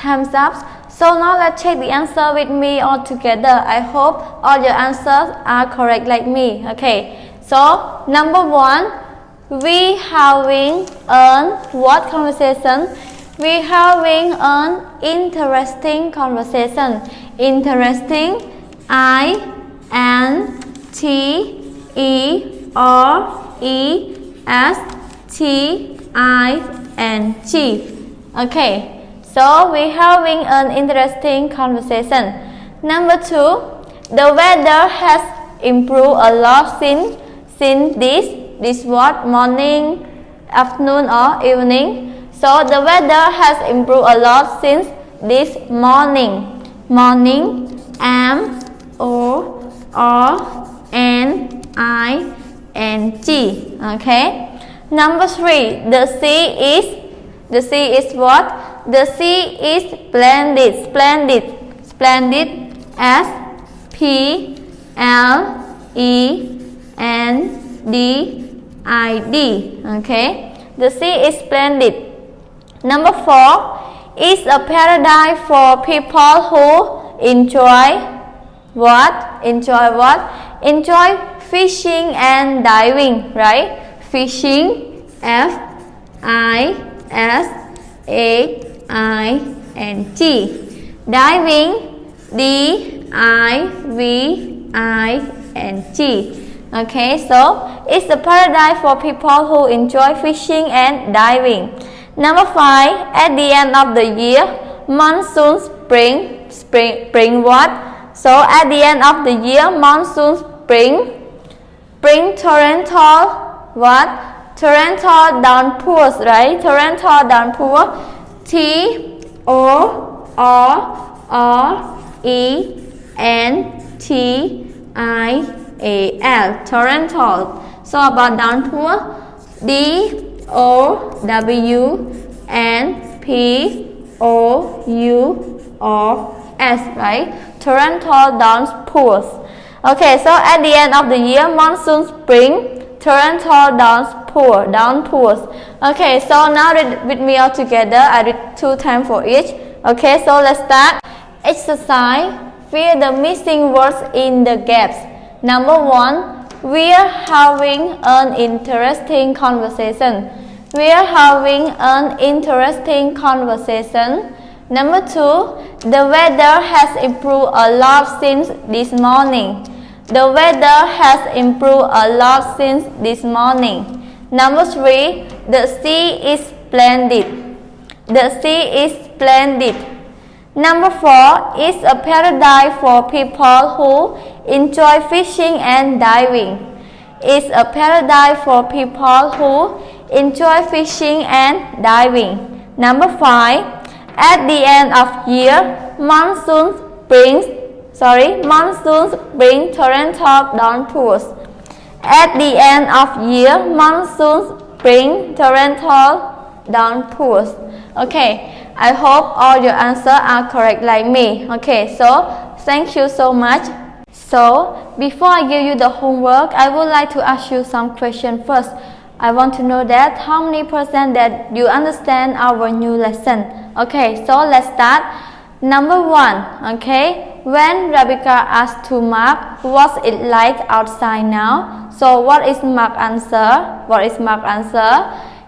Time's up. So now let's check the answer with me all together. I hope all your answers are correct like me. Okay. So number 1, we having an what conversation? We having an interesting conversation. Interesting. interesting. Okay. So we having an interesting conversation. Number 2, the weather has improved a lot since this what, morning, afternoon or evening. So the weather has improved a lot since this morning. Morning, M-O-R-N-I-N-G. Okay. Number 3, the sea is what? The sea is splendid. S-P-L-E-N-D-I-D. Okay. The sea is splendid. Number 4, it's a paradise for people who enjoy what? Enjoy fishing and diving, right? Fishing, F-I-S-H-I-N-G. Diving, D-I-V-I-N-G. Okay, so it's a paradise for people who enjoy fishing and diving. Number 5, at the end of the year, monsoon spring what? So at the end of the year, monsoon spring torrential what? Torrential downpours, right? Torrential downpour. T-O-R-R-E-N-T-I-A-L. Torrential. So about downpour, D-O-W-N-P-O-U-R-S, right? Torrential downpours. Okay, so at the end of the year, monsoon spring, torrential downpours. Okay, so now read with me all together. I read 2 times for each. Okay, so let's start. Exercise. Fill the missing words in the gaps. Number 1, we are having an interesting conversation. We are having an interesting conversation. Number 2, the weather has improved a lot since this morning. The weather has improved a lot since this morning. Number 3, the sea is splendid. The sea is splendid. Number 4, it's a paradise for people who enjoy fishing and diving. It's a paradise for people who enjoy fishing and diving. Number 5, at the end of year, monsoon brings torrential downpours. At the end of year, monsoon bring torrential downpours. Okay, I hope all your answers are correct like me. Okay, so thank you so much. So before I give you the homework, I would like to ask you some questions first. I want to know that how many percent that you understand our new lesson. Okay, so let's start. Number 1, okay, when Rebecca asked to Mark, what's it like outside now? So what is Mark's answer?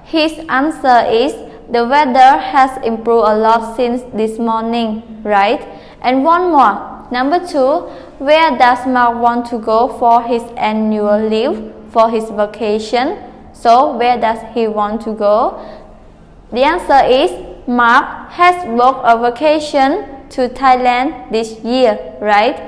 His answer is, the weather has improved a lot since this morning, right? And one more. Number 2, where does Mark want to go for his annual leave, for his vacation? So where does he want to go? The answer is, Mark has booked a vacation to Thailand this year, right?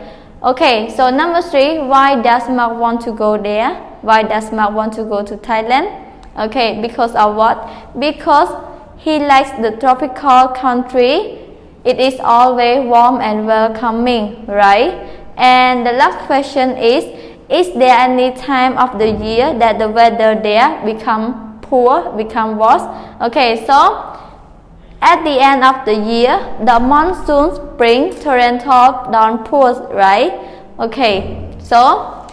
Okay, so number 3, why does Mark want to go there? Why does Mark want to go to Thailand? Okay, because of what? Because he likes the tropical country. It is always warm and welcoming, right? And the last question is there any time of the year that the weather there become poor, become worse? Okay, so at the end of the year, the monsoon brings torrential downpours, right? Okay, so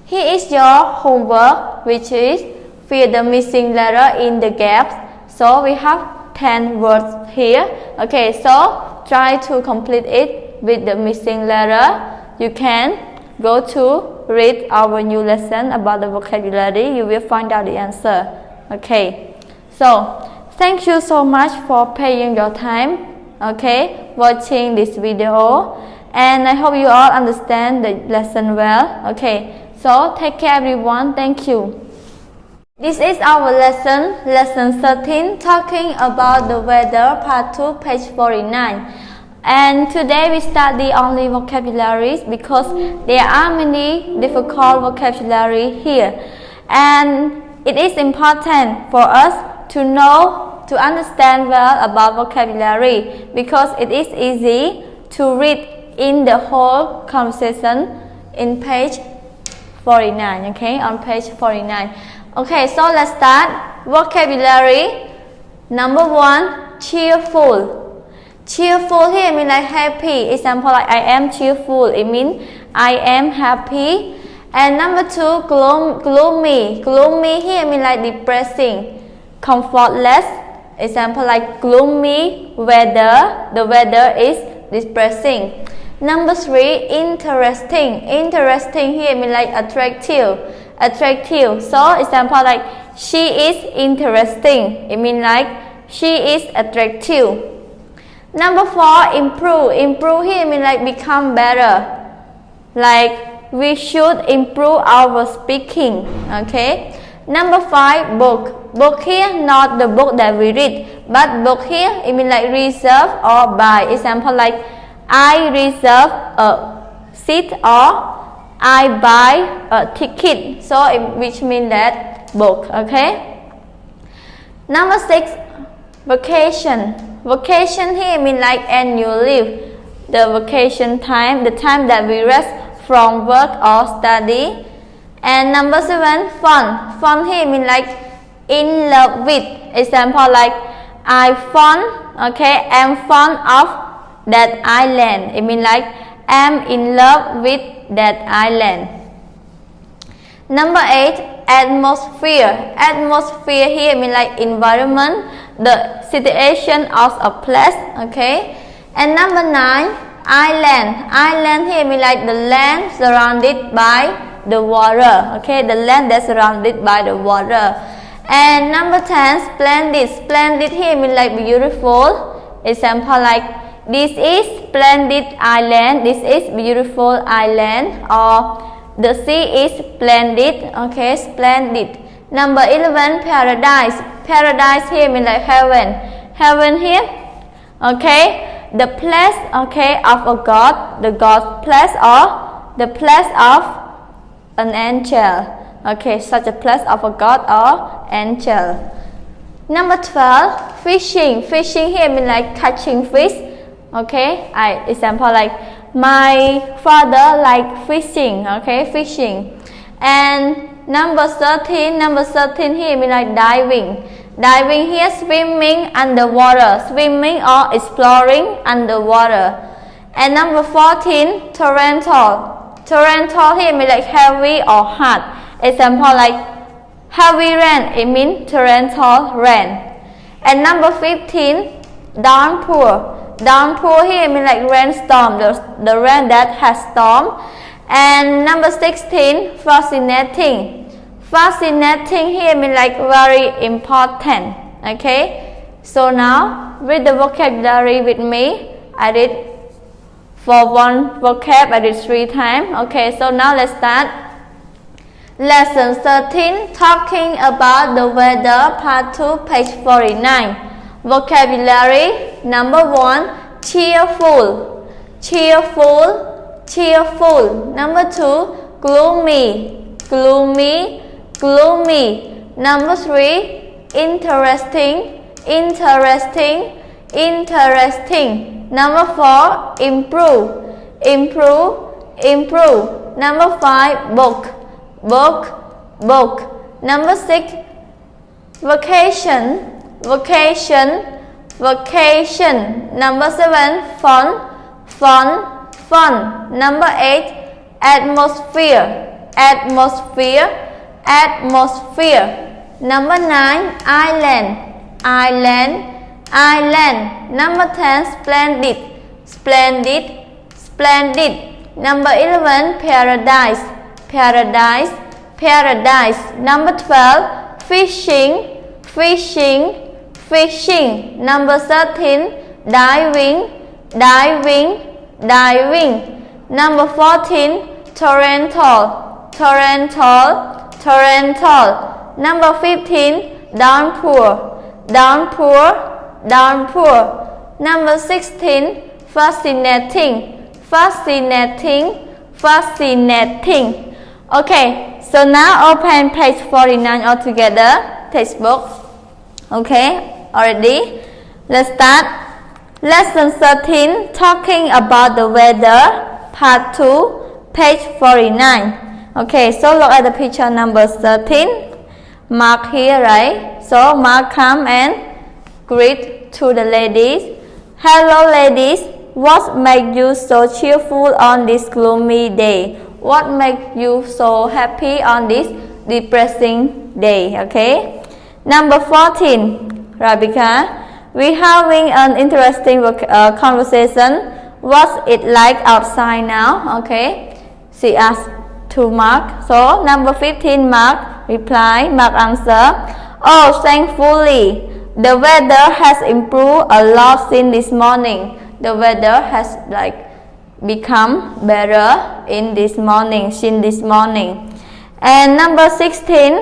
here is your homework, which is fill the missing letter in the gaps. So we have 10 words here. Okay, so try to complete it with the missing letter. You can go to read our new lesson about the vocabulary. You will find out the answer. Okay, so thank you so much for paying your time, okay, watching this video, and I hope you all understand the lesson well. Okay, so take care everyone. Thank you. This is our lesson 13, talking about the weather, part 2, page 49. And today we study only vocabularies because there are many difficult vocabulary here. And it is important for us to know, to understand well about vocabulary because it is easy to read in the whole conversation in page 49, okay, on page 49. Okay, so let's start. Vocabulary. Number 1, cheerful. Cheerful here means like happy. Example like I am cheerful. It means I am happy. And number 2, gloomy. Gloomy here means like depressing, comfortless. Example like gloomy weather. The weather is depressing. Number 3, interesting. Interesting here means like attractive. Attractive. So example like she is interesting. It means like she is attractive. Number 4, improve. Improve here means like become better. Like we should improve our speaking. Okay. Number 5, book. Book here not the book that we read, but book here it means like reserve or buy. Example like I reserve a seat or I buy a ticket, so which means that book. Okay. Number 6, vacation. Vacation here means like annual leave. The vacation time, the time that we rest from work or study. And number 7, fun. Fun here means like in love with. Example like I fun. Okay, I'm fond of that island. It means like I'm in love with that island. Number 8, atmosphere. Atmosphere here means like environment, the situation of a place. Okay. And number 9, island. Island here means like the land surrounded by the water. Okay, the land that's surrounded by the water. And number 10, splendid. Splendid here means like beautiful. Example like this is splendid island. This is beautiful island. Or the sea is splendid. Okay, splendid. Number 11, paradise. Paradise here means like heaven. Heaven here. Okay, the place. Okay, of a god. The God's place or the place of an angel. Okay, such a place of a god or angel. Number 12, fishing. Fishing here means like catching fish. Okay, example like my father like fishing. Okay, fishing. And number 13 here means like diving. Diving here, swimming underwater. Swimming or exploring underwater. And number 14, torrential. Torrential here means like heavy or hard. Example like heavy rain. It means torrential rain. And number 15, downpour. Downpour here means like rainstorm, the rain that has storm. And number 16, fascinating. Fascinating here means like very important. Okay. So now read the vocabulary with me. I did for one vocab, I did 3 times. Okay, so now let's start. Lesson 13, talking about the weather, part 2, page 49. Vocabulary. Number 1, cheerful. Cheerful, cheerful. Number 2, gloomy. Gloomy, gloomy. Number 3, interesting. Interesting, interesting. Number 4, improve. Improve, improve. Number 5, book. Book, book. Number 6, vacation. Vacation, vacation. Number 7, fun. Fun, fun. Number 8, atmosphere. Atmosphere, atmosphere. Number 9, island. Island, island. Number 10, splendid. splendid, splendid. Number 11, paradise, paradise, paradise. Number 12, fishing, fishing, fishing. Number 13, diving, diving, diving. Number 14, torrential, torrential, torrential. Number 15, downpour, downpour, downpour. Number 16, fascinating, fascinating, fascinating. Okay, so now open page 49 altogether, textbook. Okay, already. Let's start. Lesson 13, talking about the weather, part 2, page 49. Okay, so look at the picture number 13. Mark here, right? So Mark come and greet to the ladies. Hello ladies, what makes you so cheerful on this gloomy day? What makes you so happy on this depressing day? Okay. Number 14, Rabika. We're having an interesting conversation. What's it like outside now? Okay. She asked to Mark. So number 15, Mark reply. Mark answer. Oh, thankfully, the weather has improved a lot since this morning. The weather has become better in this morning, since this morning. And number 16,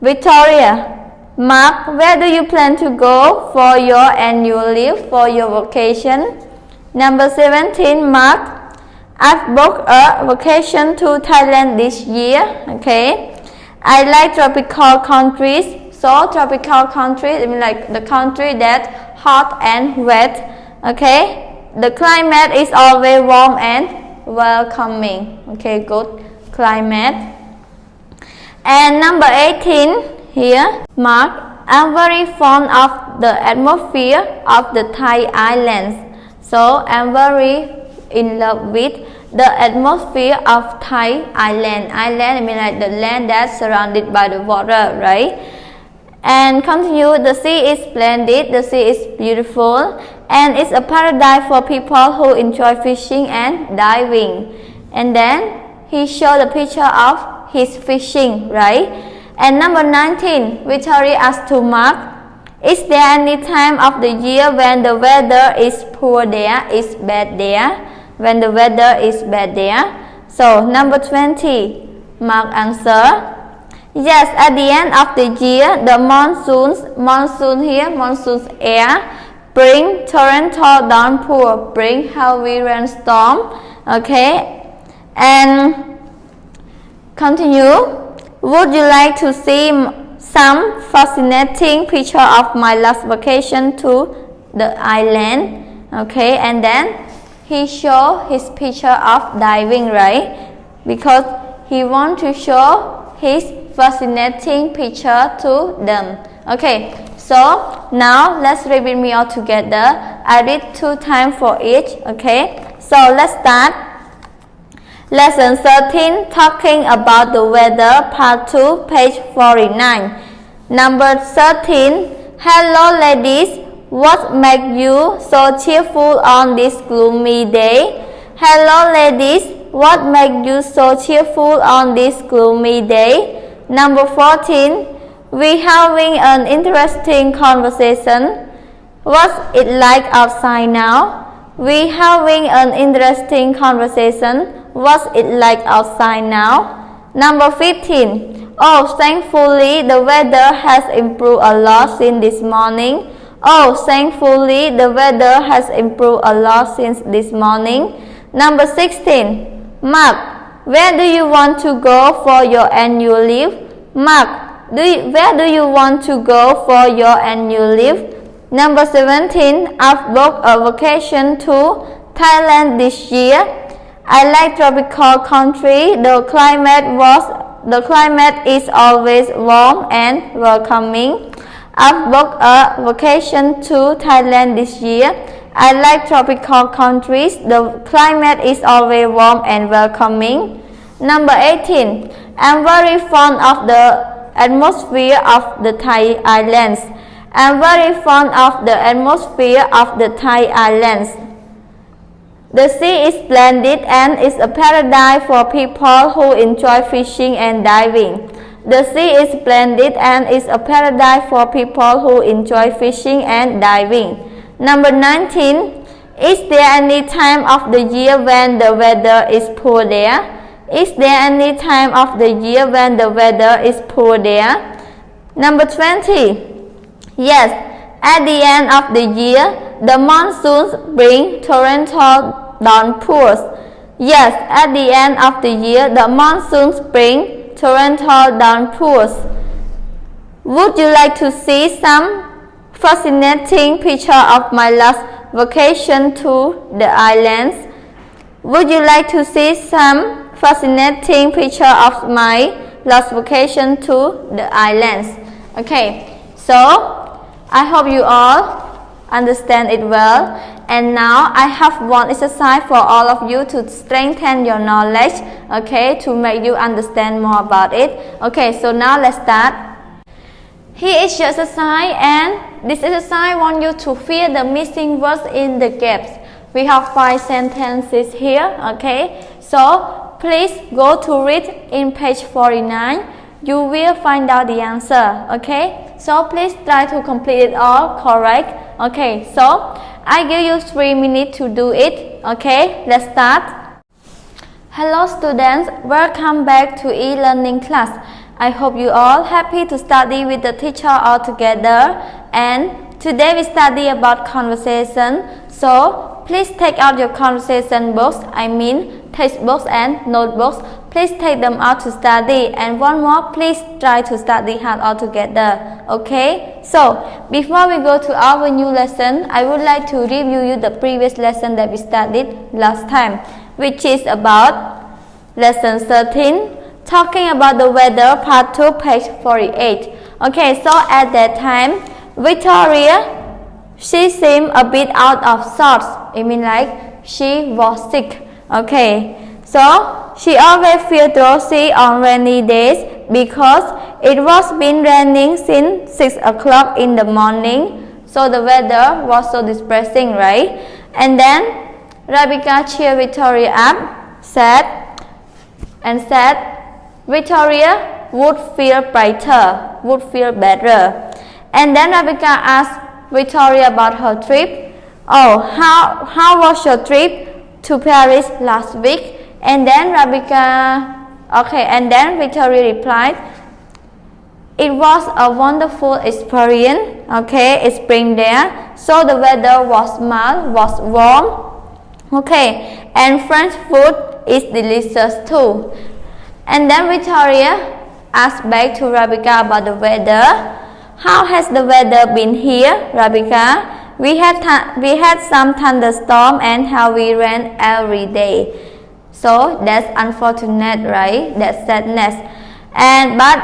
Victoria. Mark, where do you plan to go for your annual leave, for your vacation? Number 17, Mark. I've booked a vacation to Thailand this year. Okay. I like tropical countries. So tropical countries, I mean like the country that hot and wet. Okay. The climate is always warm and welcoming. Okay, good climate. And number 18 here, Mark. I'm very fond of the atmosphere of the Thai islands. So I'm very in love with the atmosphere of Thai island. Island, I mean like the land that's surrounded by the water, right? And continue, the sea is splendid, the sea is beautiful, and it's a paradise for people who enjoy fishing and diving. And then he showed a picture of his fishing, right? And number 19, Victoria asked to Mark, is there any time of the year when the weather is poor there, is bad there? When the weather is bad there? So number 20, Mark answer, yes, at the end of the year, the monsoon here, monsoon's air, bring torrential downpour, bring heavy rainstorm. Okay, and continue. Would you like to see some fascinating picture of my last vacation to the island? Okay, and then he show his picture of diving, right? Because he want to show his fascinating picture to them. Okay, so now let's repeat me all together. I read 2 times for each. Okay, so let's start. Lesson 13, talking about the weather, part 2, page 49. Number 13, hello ladies, what makes you so cheerful on this gloomy day? Hello ladies, what makes you so cheerful on this gloomy day? Number 14, we're having an interesting conversation. What's it like outside now? We're having an interesting conversation. What's it like outside now? Number 15. Oh, thankfully the weather has improved a lot since this morning. Oh, thankfully the weather has improved a lot since this morning. Number 16. Mark, where do you want to go for your annual leave? Mark, where do you want to go for your annual leave? Number 17. I've booked a vacation to Thailand this year. I like tropical country. The climate is always warm and welcoming. I've booked a vacation to Thailand this year. I like tropical countries. The climate is always warm and welcoming. Number 18. I'm very fond of the atmosphere of the Thai islands. I'm very fond of the atmosphere of the Thai islands. The sea is splendid and is a paradise for people who enjoy fishing and diving. The sea is splendid and is a paradise for people who enjoy fishing and diving. Number 19. Is there any time of the year when the weather is poor there? Is there any time of the year when the weather is poor there? Number 20. Yes, at the end of the year, the monsoons bring torrential downpours. Yes, at the end of the year, the monsoons bring torrential downpours. Would you like to see some fascinating picture of my last vacation to the islands? Would you like to see some fascinating picture of my last vacation to the islands? Okay, so I hope you all understand it well. And now I have one exercise for all of you to strengthen your knowledge, okay, to make you understand more about it. Okay, so now let's start. Here is your exercise, and this exercise wants you to fill the missing words in the gaps. We have 5 sentences here, okay, so please go to read in page 49. You will find out the answer, okay, so please try to complete it all correct. Okay, so I give you 3 minutes to do it. Okay, let's start. Hello students, welcome back to e-learning class. I hope you all happy to study with the teacher all together, and today we study about conversation. So please take out your conversation books, I mean textbooks and notebooks. Please take them out to study, and one more, please try to study hard all together. Okay, so before we go to our new lesson, I would like to review you the previous lesson that we studied last time, which is about lesson 13, talking about the weather, part 2, page 48. Okay, so at that time, Victoria, she seemed a bit out of sorts. I mean like she was sick. Okay, so she always feels drowsy on rainy days because it was been raining since 6 o'clock in the morning. So the weather was so depressing, right? And then Rebecca cheered Victoria up, said Victoria would feel brighter, would feel better. And then Rebecca asked Victoria about her trip. Oh, how was your trip to Paris last week? And then Victoria replied, it was a wonderful experience. Okay, it's spring there, so the weather was mild, was warm. Okay, and French food is delicious too. And then Victoria asked back to Rebecca about the weather. How has the weather been here, Rebecca? We had some thunderstorm and heavy rain every day. So that's unfortunate, right? That's sadness. But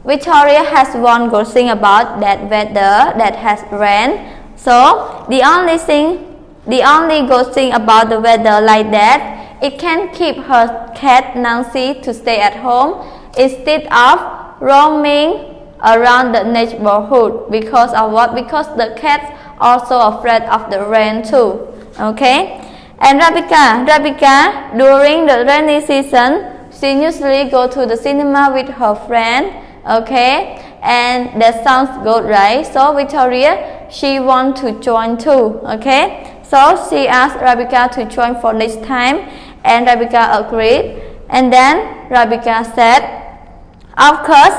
Victoria has one good thing about that weather, that has rain. So the only good thing about the weather like that, it can keep her cat Nancy to stay at home instead of roaming around the neighborhood. Because of what? Because the cat's also afraid of the rain too. Okay. And Rebecca, during the rainy season, she usually go to the cinema with her friend. Okay, and that sounds good, right? So Victoria, she want to join too. Okay, so she asked Rebecca to join for next time, and Rebecca agreed. And then Rebecca said, of course,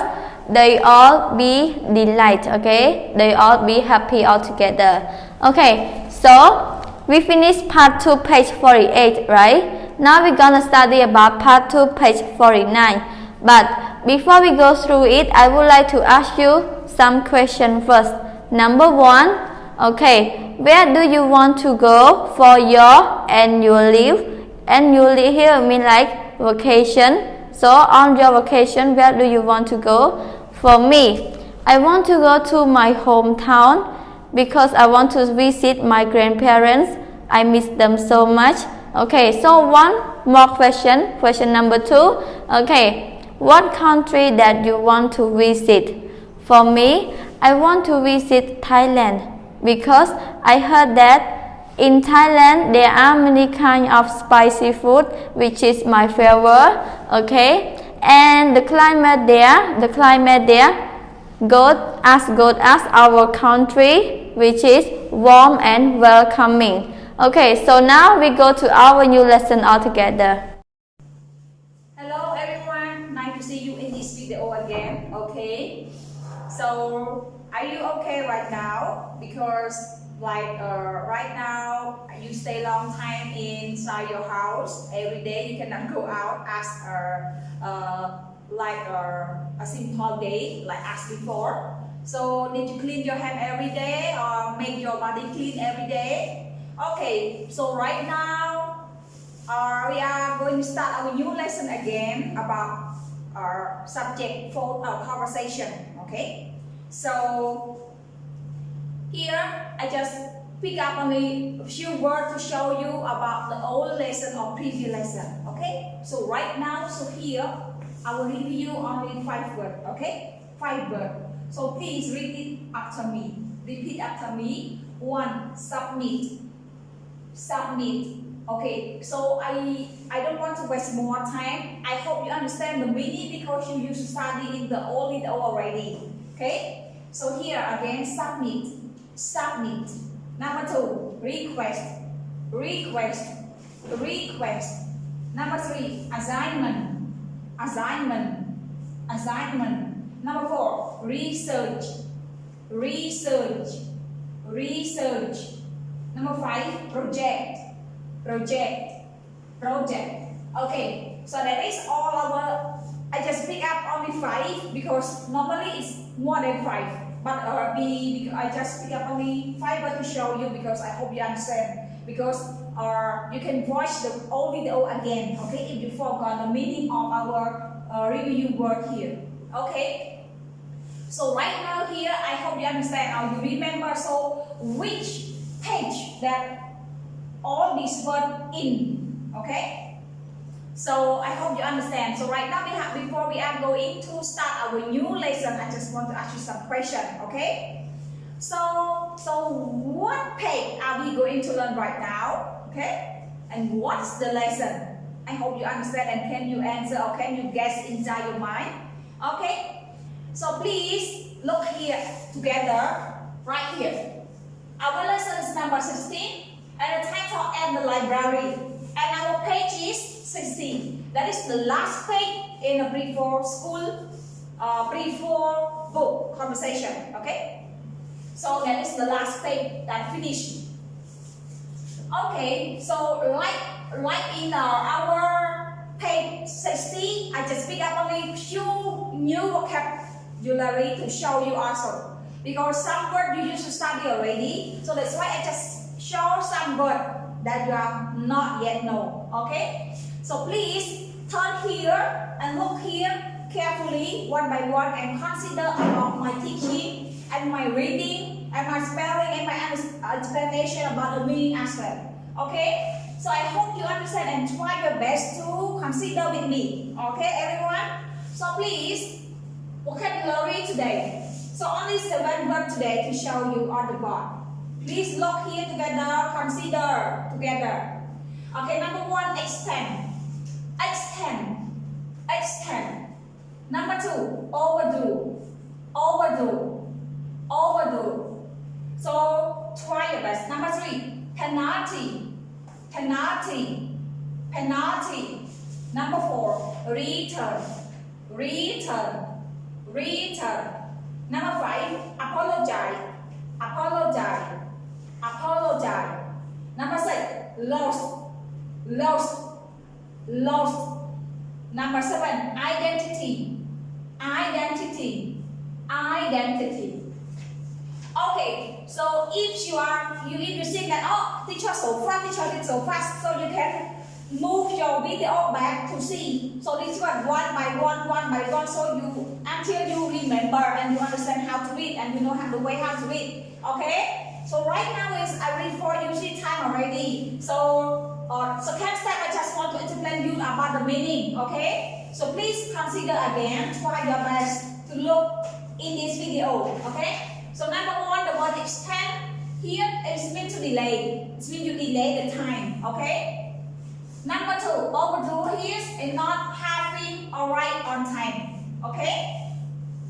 they all be delighted. Okay, they all be happy all together. Okay, so we finished part 2, page 48, right? Now we're gonna study about part 2, page 49. But before we go through it, I would like to ask you some questions first. Number 1, okay, where do you want to go for your annual leave? Annual leave here mean like vacation. So on your vacation, where do you want to go? For me, I want to go to my hometown because I want to visit my grandparents. I miss them so much. Okay, so one more question. Question number 2. Okay, what country that you want to visit? For me, I want to visit Thailand because I heard that In Thailand, there are many kinds of spicy food, which is my favorite. Okay, and the climate there good as our country, which is warm and welcoming. Okay, so now we go to our new lesson altogether. Hello everyone, nice to see you in this video again. Okay, so are you okay right now? Because right now you stay long time inside your house every day. You cannot go out as a simple day like as before. So need to clean your hand every day or make your body clean every day. Okay, so right now we are going to start our new lesson again about our subject for our conversation. Okay, so here I just pick up only a few words to show you about the old lesson or previous lesson. Okay, so right now, so here I will review only 5 words. Okay, 5 words. So please repeat after me. Repeat after me. 1. Submit. Submit. Okay, so I don't want to waste more time. I hope you understand the meaning because you used to study in the old video already. Okay, so here again, submit. Submit. Number 2, request. Request. Request. Number 3, assignment. Assignment. Assignment. Number 4, research. Research. Research. Number 5, project. Project. Project. Okay, so that is all our. I just pick up only 5 because normally it's more than 5. But I just pick up only 5 words to show you because I hope you understand. Because you can watch the old video again. Okay, if you forgot the meaning of our review word here. Okay. So right now here, I hope you understand or you remember. So which page that all these words in, okay? So I hope you understand. So right now before we are going to start our new lesson, I just want to ask you some questions, okay? So what page are we going to learn right now, okay? And what's the lesson? I hope you understand and can you answer or can you guess inside your mind, okay? So please look here together, right here. Our lesson is number 16. And the title and the library. And our page is 16. That is the last page in a pre-4 school, pre-4 book conversation. Okay? So that is the last page that finished. Okay, so like in our page 16, I just pick up only few new vocabulary to show you also. Because some words you used to study already. So that's why I just show some words that you are not yet know. Okay, so please turn here and look here carefully one by one and consider about my teaching and my reading and my spelling and my explanation about the meaning as well. Okay, so I hope you understand and try your best to consider with me. Okay, everyone, so please vocabulary today. So only 7 words today to show you on the board. Please look here together, consider together. Okay, number 1, extend. Extend. Extend. Number 2, overdo. Overdo. Overdo. So try your best. Number 3, penalty. Penalty. Penalty. Number 4, return. Return. Return. Number 5, apologize. Apologize. Apologize. Number 6, lost. Lost. Lost. Number 7, identity. Identity. Identity. Okay, so if you think that teacher so fast, teacher did so fast, so you can move your video back to see. So this one by one, so you until you remember and you understand how to read and you know the way how to read. Okay. So right now is I read for you, see time already. So second step, I just want to explain you about the meaning. Okay. So please consider again, try your best to look in this video. Okay. So number 1, the word extend. Here is meant to delay. It means you delay the time. Okay. Number 2, overdo here is not having arrived on time. Okay.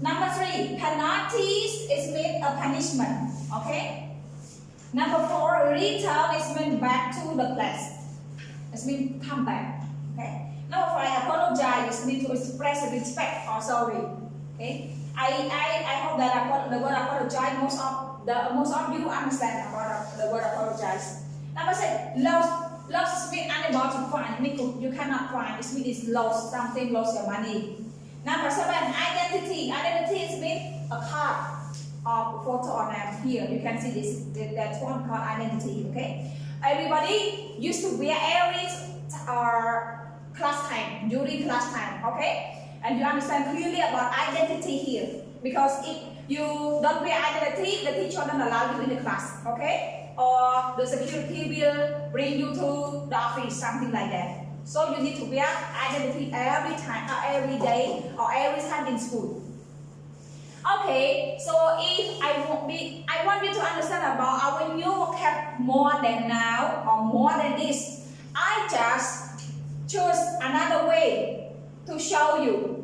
Number 3, penalties is mean a punishment. Okay. Number 4, return is mean back to the place. It means come back. Okay. Number 5, apologize is mean to express respect or sorry. Okay. I hope that the word apologize most of you understand about the word apologize. Number 6, lost is mean unable to find. It means you cannot find. It means it's lost something, lost your money. Number 7, identity. Identity is mean a card or photo on them. Here you can see this. That's one called identity. Okay. Everybody used to wear every class time during class time. Okay. And you understand clearly about identity here, because if you don't wear identity, the teacher don't allow you in the class, okay? Or the security will bring you to the office, something like that. So you need to wear identity every time, every day, or every time in school. Okay, so if I want you to understand about our new vocab more than now or more than this, I just choose another way to show you.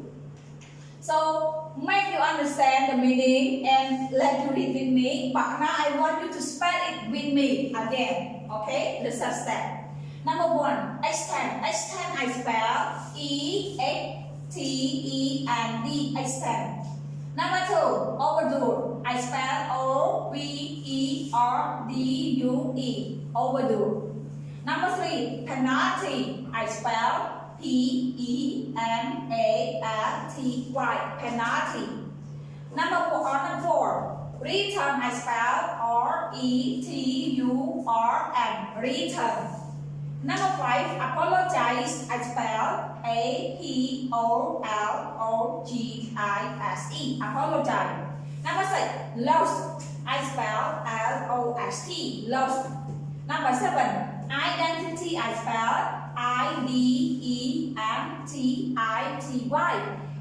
So make you understand the meaning and let you read with me. But now I want you to spell it with me again. Okay, the first step. Number 1, extend. Extend I spell E-X-T-E-N-D. Extend. Number 2, overdo. I spell O-V-E-R-D-U-E. Overdo. Number 3, penalty. I spell P-E-N-A-L-T-Y. Penalty. Number 4, return. I spell R-E-T-U-R-N. Return. Number 5, apologize. I spell A-P-O-L-O-G-I-S-E. Apologize. Number 6, lost. I spell L-O-S-T. Lost. Number 7, identity. I spell I-D-E-N-T-I-T-Y.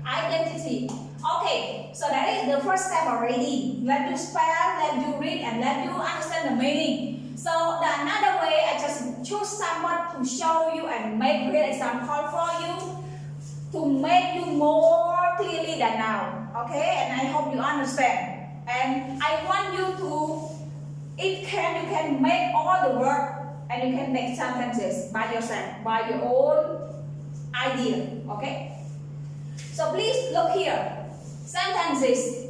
Identity. Okay, so that is the first step already. Let you spell, let you read, and let you understand the meaning. So another way, I just choose someone to show you and make real example for you to make you more clearly than now. Okay, and I hope you understand. And I want you to, you can make all the work. And you can make sentences by yourself, by your own idea, okay? So please look here, sentences.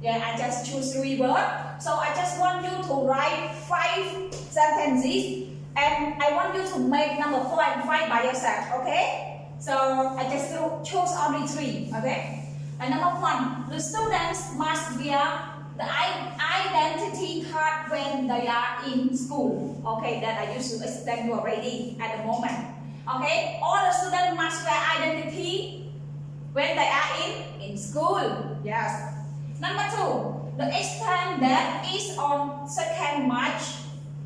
Yeah, I just choose 3 words. So I just want you to write 5 sentences, and I want you to make number 4 and 5 by yourself, okay? So I just chose only 3, okay? And number 1, the students must wear the identity card when they are in school. Okay, that I used to explain you already at the moment. Okay, all the students must wear identity when they are in school. Yes. Number 2, the exam that is on 2nd March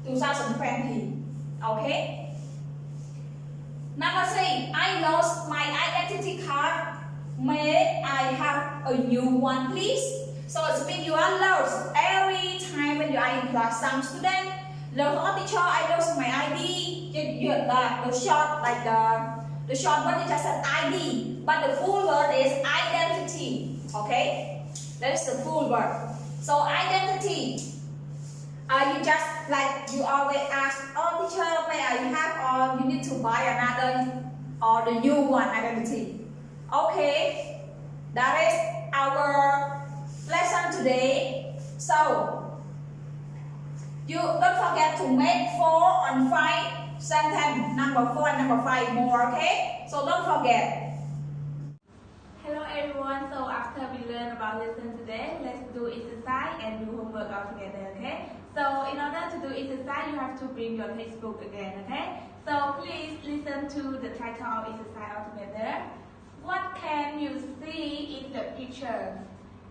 2020. Okay. Number 3, I lost my identity card. May I have a new one, please? So it means you are lost every time when you are in class. Some students lost, oh teacher, I lost my ID. The short, like the short word is just an ID, but the full word is identity. Okay, that is the full word. So identity. You just like you always ask, oh teacher, may I have, or you need to buy another or the new one identity. Okay, that is our lesson today. So you don't forget to make 4 and 5 sentence, number 4 and number 5 more, okay? So don't forget. Hello everyone, so after we learn about lesson today, let's do exercise and do homework all together, okay? So in order to do exercise, you have to bring your textbook again, okay? So please listen to the title of exercise all together. What can you see in the picture?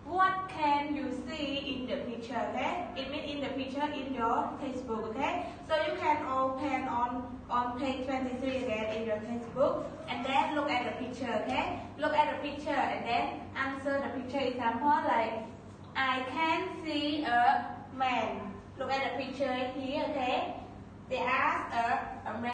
What can you see in the picture, okay? It means in the picture in your textbook, okay? So you can open on page 23 again in your textbook and then look at the picture, okay? Look at the picture and then answer the picture example like, I can see a man. Look at the picture here, okay? They ask us